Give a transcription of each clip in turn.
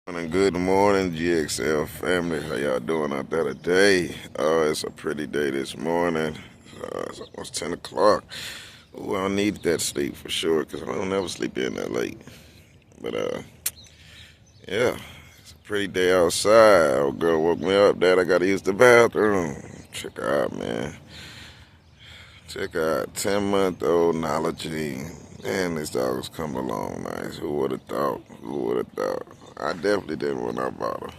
And good morning, GXL family. How y'all doing out there today? It's a pretty day this morning. It's almost 10 o'clock. Ooh, I need that sleep for sure because I don't ever sleep in that late. But, yeah, it's a pretty day outside. Old girl woke me up. Dad, I got to use the bathroom. Check her out, man. Check out 10-month-old NYLA JEAN. Man, this dog is coming along nice. Who would have thought? Who would have thought? I definitely didn't when I bought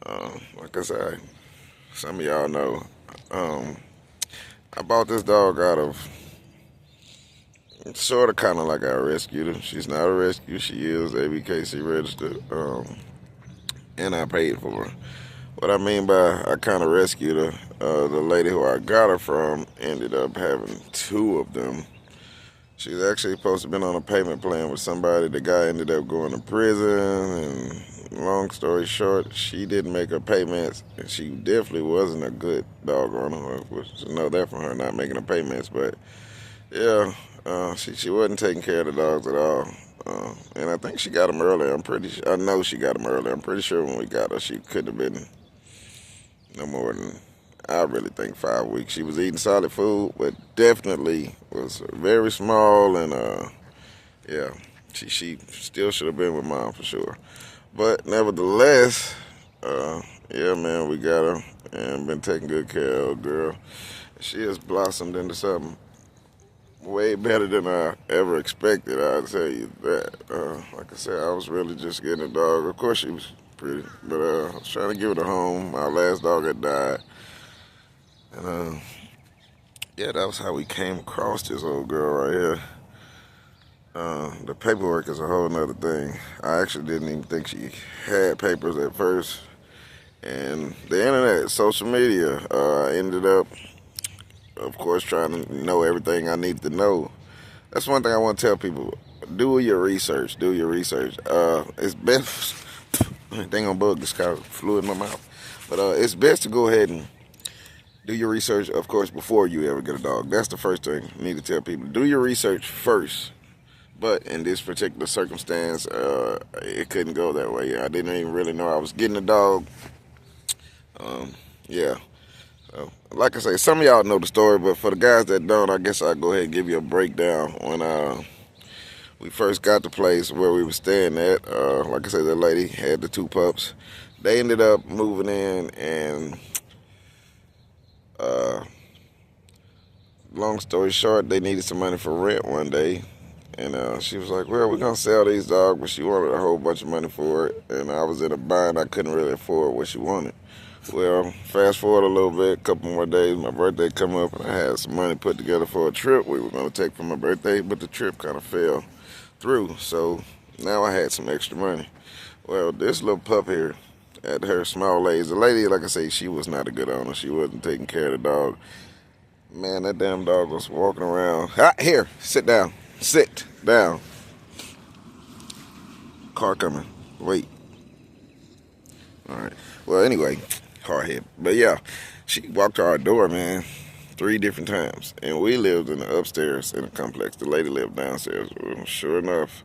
her. Like I said, some of y'all know, um, I bought this dog out of sort of kind of like I rescued her. She's not a rescue. She is ABKC registered, and I paid for her. What I mean by I kind of rescued her, the lady who I got her from ended up having two of them. She's actually supposed to have been on a payment plan with somebody. The guy ended up going to prison, and long story short, she didn't make her payments, and she definitely wasn't a good dog owner. Which I know that from her not making her payments, but yeah, she wasn't taking care of the dogs at all. And I think she got them early. I know she got them early. I'm pretty sure when we got her, she couldn't have been no more than, I really think, 5 weeks. She was eating solid food, but definitely was very small, and yeah, she still should have been with mom for sure. But nevertheless, yeah, man, we got her and been taking good care of her, girl. She has blossomed into something way better than I ever expected. I'll tell you that. Like I said, I was really just getting a dog. Of course, she was pretty, but I was trying to give it a home. My last dog had died. And yeah, that was how we came across this old girl right here. The paperwork is a whole nother thing. I actually didn't even think she had papers at first. And the internet, social media, I ended up, of course, trying to know everything I needed to know. That's one thing I want to tell people. Do your research. Do your research. It's best. Dang on bug, this kind of flew in my mouth. But it's best to go ahead and do your research, of course, before you ever get a dog. That's the first thing you need to tell people. Do your research first. But in this particular circumstance, it couldn't go that way. I didn't even really know I was getting a dog. Yeah. So, like I say, some of y'all know the story, but for the guys that don't, I guess I'll go ahead and give you a breakdown. When we first got the place where we were staying at, like I said, that lady had the two pups. They ended up moving in, and long story short, they needed some money for rent one day. And she was like, well, we're going to sell these dogs, but she wanted a whole bunch of money for it. And I was in a bind. I couldn't really afford what she wanted. Well, fast forward a little bit, a couple more days, my birthday come up, and I had some money put together for a trip we were going to take for my birthday, but the trip kind of fell through. So now I had some extra money. Well, this little pup here, at her small age, the lady, like I say, she was not a good owner. She wasn't taking care of the dog. Man, that damn dog was walking around. Ah, here, sit down. Sit down. Car coming. Wait. All right. Well, anyway, car hit. But yeah, she walked to our door, man, 3 different times. And we lived in the upstairs in the complex. The lady lived downstairs. Well, sure enough,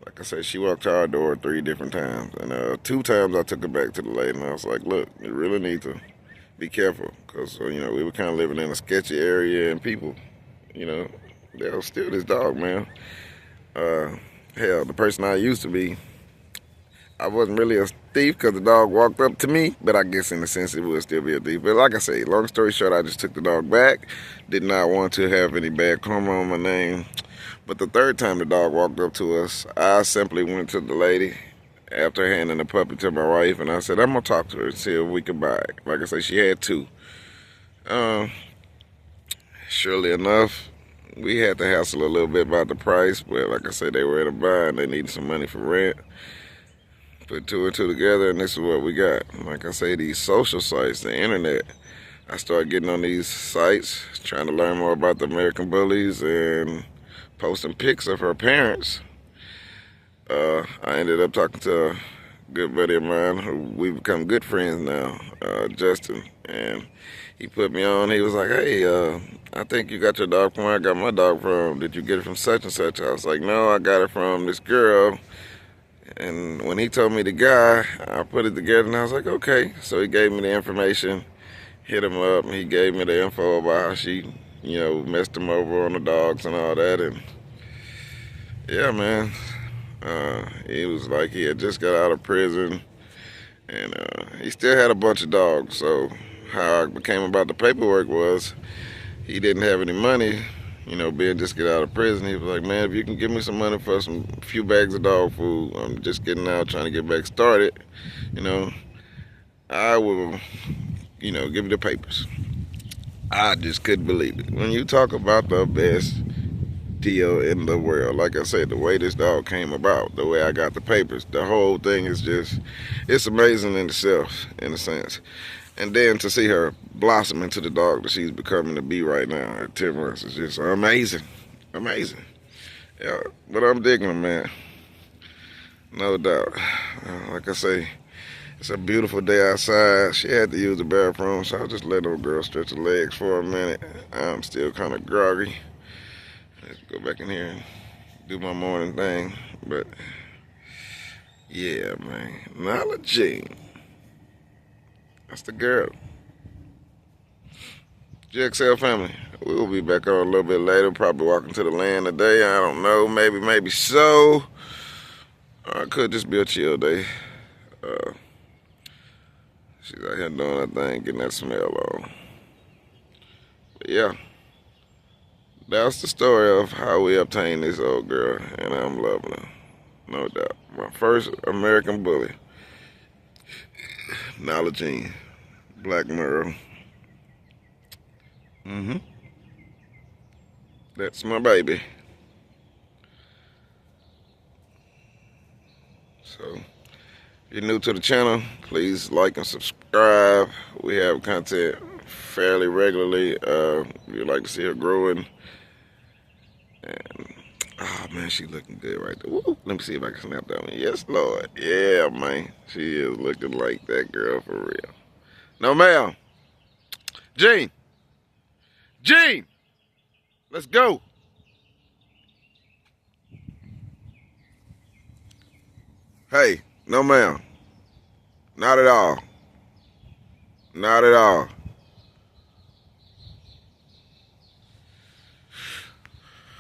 like I said, she walked to our door 3 different times. And 2 times I took her back to the lady, and I was like, look, you really need to be careful. Because, we were kind of living in a sketchy area, and people, they'll steal this dog, man. Hell, the person I used to be, I wasn't really a thief because the dog walked up to me, but I guess in a sense it would still be a thief. But like I say, long story short, I just took the dog back. Did not want to have any bad karma on my name. But the third time the dog walked up to us, I simply went to the lady after handing the puppy to my wife, and I said, I'm going to talk to her and see if we can buy it. Like I say, she had two. Surely enough, we had to hassle a little bit about the price, but like I said, they were in a bind. They needed some money for rent. Put two and two together, and this is what we got. Like I say, these social sites, the internet. I started getting on these sites, trying to learn more about the American bullies and posting pics of her parents. I ended up talking to a good buddy of mine who we've become good friends now, Justin, and he put me on. He was like, hey, I think you got your dog from where I got my dog from. Did you get it from such and such? I was like, no, I got it from this girl. And when he told me the guy, I put it together and I was like, okay. So he gave me the information, hit him up, and he gave me the info about how she, messed him over on the dogs and all that. And yeah, man, he was like he had just got out of prison, and he still had a bunch of dogs. So how I became about the paperwork was he didn't have any money, being just get out of prison. He was like, man, if you can give me some money for some few bags of dog food, I'm just getting out trying to get back started, I will, give you the papers. I just couldn't believe it. When you talk about the best deal in the world, like I said, the way this dog came about, the way I got the papers, the whole thing is just, it's amazing in itself, in a sense. And then to see her blossom into the dog that she's becoming to be right now at 10 months is just amazing. Amazing. Yeah, but I'm digging her, man. No doubt. Like I say, it's a beautiful day outside. She had to use the bathroom, so I just let old girl stretch her legs for a minute. I'm still kind of groggy. Let's go back in here and do my morning thing. But, yeah, man. NYLA JEAN. That's the girl. GXL family, we will be back on a little bit later. Probably walking to the land today. I don't know. Maybe so. Or it could just be a chill day. She's out here doing her thing, getting that smell on. But yeah, that's the story of how we obtained this old girl, and I'm loving her. No doubt. My first American bully. NYLA JEAN. Black Merle. That's my baby. So, if you're new to the channel, please like and subscribe. We have content fairly regularly. We'd like to see her growing. And, oh man, she looking good right there. Woo. Let me see if I can snap that one. Yes, Lord. Yeah, man. She is looking like that girl for real. No, ma'am. Jean. Jean. Let's go. Hey, no, ma'am. Not at all. Not at all.